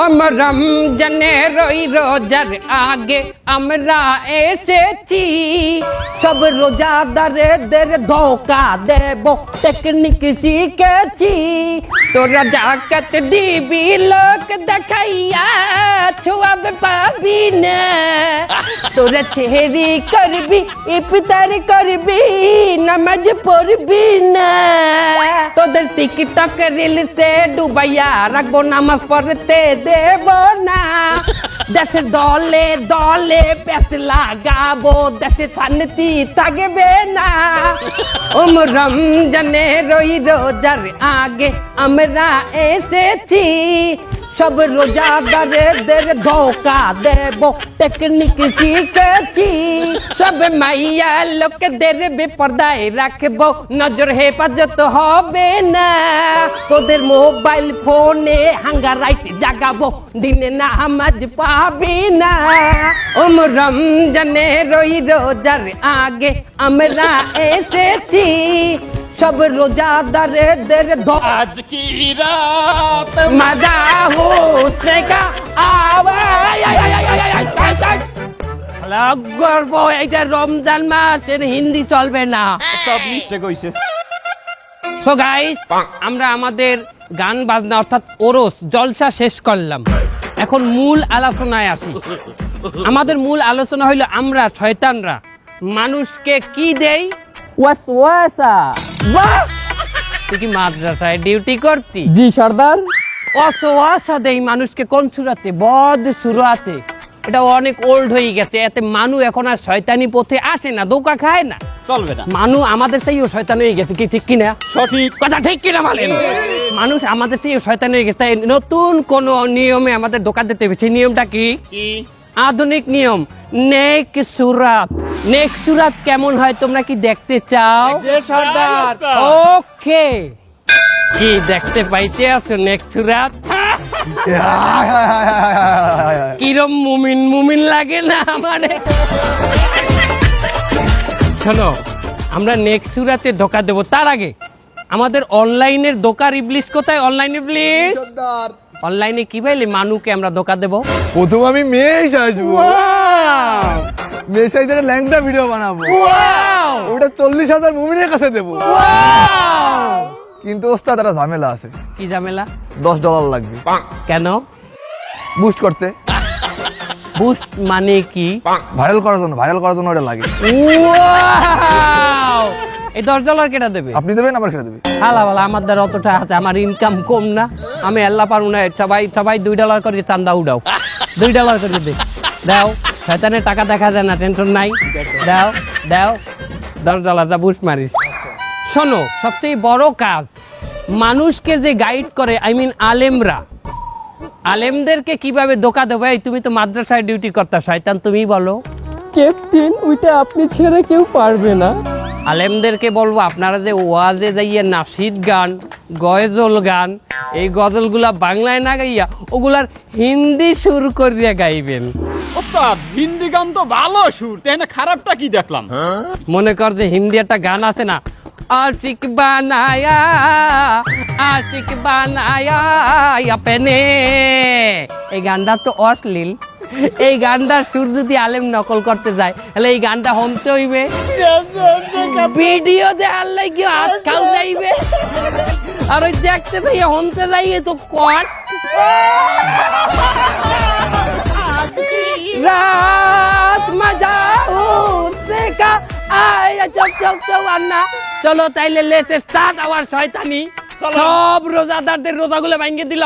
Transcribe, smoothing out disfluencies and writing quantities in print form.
আমার রমজানের ওই রোজার আগে আমরা এসেছি, সব রোজাদারদের ধোকা দেব টেকনিক শিখেছি। তোরা জাকাত দিবি লোক দেখাইয়া ছোয়াব পাবি না, তোরা চেহারি করবি ইফতার করবি নামাজ পড়বি না, তোদের টিকটক রিলসে ডুবাইয়া রাখবো নামাজ পড়তে দেব না। দেশের দলে দলে প্যাস লাগাবো, দেশে শান্তি থাকবে না। রমজানের ওই রোজার আগে আমরা এসেছি, সব রোজাদারদের ধোকা দেব টেকনিক শিখেছি। সব মাইয়া লোকদের বেপরদায় রাখবো, নজর হেফাজত হবে না। তোদের মোবাইল ফোনে হাঙ্গা রাইট জাগাবো, দিনে নামাজ পাবি না। রমজানের ওই রোজার আগে আমরা এসেছি, সব রোজাদারদের আজ কি রাত মজা হোসনে কা আওয়াজ। গর্ব, এটা রমজান মাস, এর হিন্দি চলবে না। সব মিস্টেক হইছে। সো গাইস, আমরা আমাদের গান বাজনা অর্থাৎ ওরস জলসা শেষ করলাম। এখন মূল আলোচনায় আসি। আমাদের মূল আলোচনা হইল আমরা শয়তানরা মানুষকে কি দেই? ওয়াসওয়াসা। বাহ, তুই কি মাদ্রাসায় ডিউটি করতি? জি সর্দার। ওয়াসওয়াসা দেই মানুষকে কোন সুরাতে? বদ সুরাতে। এটা অনেক ওল্ড হয়ে গেছে, এতে মানুষ এখন আর শয়তানি পথে আসে না, ধোঁকা খায় না। চলবে না। মানুষ আমাদের চেয়েও শয়তান হয়ে গেছে, কি ঠিক কিনা? সঠিক কথা ঠিক কিনা বলেন? মানুষ আমাদের চেয়েও শয়তান হয়ে গেছে, তাই নতুন কোন নিয়মে আমাদের ধোঁকা দিতে হবে। সেই নিয়মটা কি? কি? আধুনিক নিয়ম, নেক সুরাত। নেক সুরাত কেমন হয় তোমরা কি দেখতে চাও? যে সর্দার। ওকে, কি দেখতে পাইতে আছো নেক সুরাত? কিরম মুমিন মুমিন লাগে না আমারে? শোনো, আমরা নেক্সট সুরাতে ধোকা দেব, তার আগে আমাদের অনলাইনের ধোকার ইবলিশ কোথায়? অনলাইন ইবলিশ অনলাইনে কি পাইলে মানুষকে আমরা ধোকা দেব? প্রথম আমি মেশ আসবো, মেশ আইতে ল্যাংটা ভিডিও বানাবো, ওটা 40,000 মুমিনের কাছে দেবো। কিন্তু ওস্তাদ একটা ঝামেলা আছে। কি ঝামেলা? $10 লাগবে। কেন? বুস্ট করতে। বুস্ট মানে কি? ভাইরাল করার জন্য ওটা লাগে। Wow! এই $10 কেটা দেবে? আপনি দেবেন, আবার কেটে দেবে। হালা বালা, আমার দ্বারা অতটা আছে, আমার ইনকাম কম না, আমি আল্লাহ পারবো না। সবাই $2 করে চান্দা উঠাও, $2 করে দে, দাও। শয়তানের টাকা দেখা যায় না, টেনশন নাই, দাও দাও। $10 দা বুস্ট মারিস। শোনো, সবচেয়ে বড় কাজ মানুষকে যে গাইড করে, আই মিন আলেমরা, আলেমদেরকে কিভাবে ধোকা দেবো? এই তুমি তো মাদ্রাসায় ডিউটি করতা, শয়তান তুমি বলো। ক্যাপ্টেন, ওইটা আপনি ছেড়ে কেউ পারবে না। আলেমদেরকে বলবো আপনারা যে ওয়াজে যাইয়া নাশিদ গান, গজল গান, এই গজলগুলা বাংলায় না গাইয়া ওগুলার হিন্দি সুর করিয়া গাইবেন। ওস্তাদ, হিন্দি গান তো ভালো সুর, তাই না? খারাপটা কি দেখলাম? মনে কর যে হিন্দি একটা গান আছে না, আশিক বানায়া আপনে, এই গানটা তো অশ্লীল। এই গানটার সুর যদি আলেম নকল করতে যায়, তাহলে এই গানটা হমতে হইবে, ভিডিও দেখার লাগি হাত খাও যাইবে, আর ওই দেখতে থেকে হমতে যাইয়ে তো কট। রাত মজা উঠতে কা আয়া চক চক চওয়ান্না। চলো তাইলে লেটস স্টার্ট আওয়ার শয়তানি। সব রোজাদারদের রোজাগুলো ভাঙিয়ে দিল।